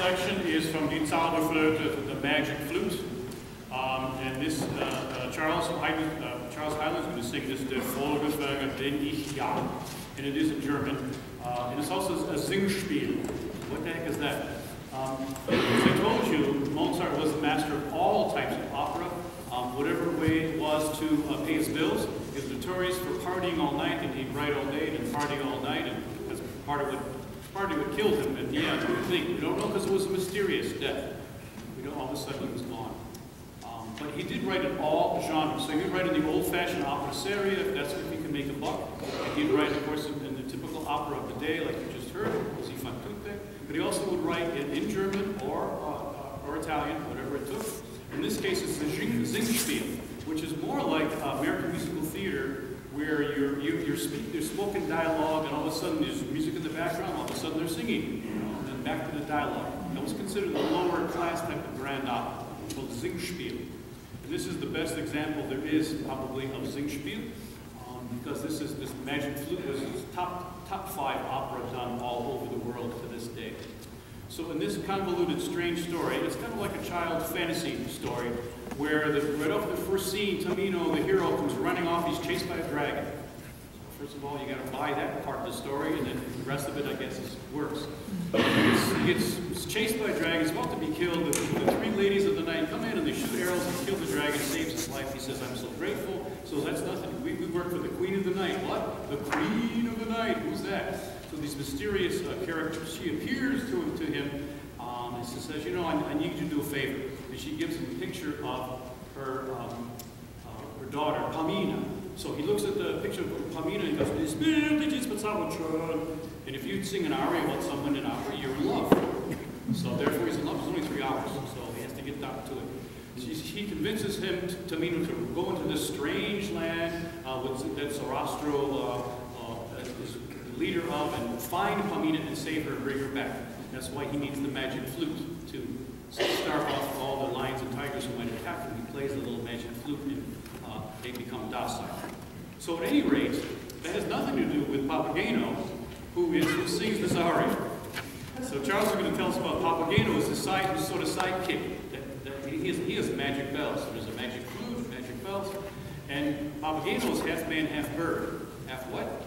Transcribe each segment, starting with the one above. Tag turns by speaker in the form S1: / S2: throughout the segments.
S1: section is from Die Zauberflöte, the magic flute. And this, Charles Hyland is going to sing this, Der Vogelf bin ich ja. And it is in German. And it's also a Singspiel. What the heck is that? As I told you, Mozart was the master of all types of opera. Whatever way it was to pay his bills. He was notorious for partying all night, and he'd write all day and partying all night, and that's part of what killed him at the end. We don't know because it was a mysterious death. We know all of a sudden he was gone. But he did write in all genres. So he'd write in the old-fashioned opera seria, if that's if he could make a buck. And he'd write, of course, in the typical opera of the day, like you just heard, Così fan tutte. But he also would write in German or Italian, whatever it took. In this case, it's the Singspiel, which is more like American musical theater, where there's spoken dialogue, and all of a sudden there's music in the background, all of a sudden they're singing, and then back to the dialogue. That was considered the lower class type of grand opera, called Singspiel. And this is the best example there is, probably, of Singspiel, because this Magic Flute was his top 5 opera done all over the world to this day. So in this convoluted, strange story, it's kind of like a child's fantasy story, where right off the first scene, Tamino, the hero, comes running off, he's chased by a dragon. So first of all, you got to buy that part of the story, and then the rest of it, I guess, works. He gets chased by a dragon, he's about to be killed, the 3 ladies of the night come in and they shoot arrows and kill the dragon, saves his life. He says, I'm so grateful. So that's nothing. We work for the Queen of the Night. What? The Queen of the Night. Who's that? So these mysterious characters, she appears to him and she says, you know, I need you to do a favor. And she gives him a picture of her daughter, Pamina. So he looks at the picture of Pamina and goes, and if you sing an aria about someone in opera, you're in love. So therefore he's in love. It's only 3 hours, so he has to get down to it. He convinces him, Tamino, to go into this strange land that Sarastro is the leader of, and find Pamina and save her and bring her back. That's why he needs the magic flute to starve off all the lions and tigers who might attack him. He plays the little magic flute and they become docile. So at any rate, that has nothing to do with Papageno, who sings this aria. So Charles is going to tell us about Papageno as the sort of sidekick. He has magic bells. So there's a magic flute, magic bells, and Papageno is half man, half bird. Half what?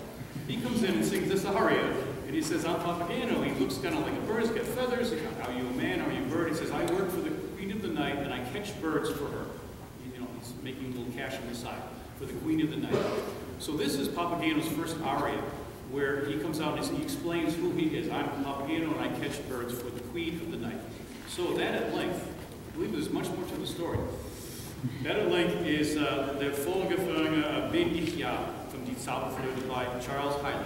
S1: He comes in and sings this aria, and he says, I'm Papageno. He looks kind of like a bird. He's got feathers. Are you a man? Are you a bird? He says, I work for the Queen of the Night, and I catch birds for her. You know, he's making a little cash on the side for the Queen of the Night. So this is Papageno's first aria, where he comes out and he explains who he is. I'm Papageno, and I catch birds for the Queen of the Night. So that at length, I believe there's much more to the story. That at length is Der Vogelf bin ich ja from Die Zauberflöte by Charles Hyland.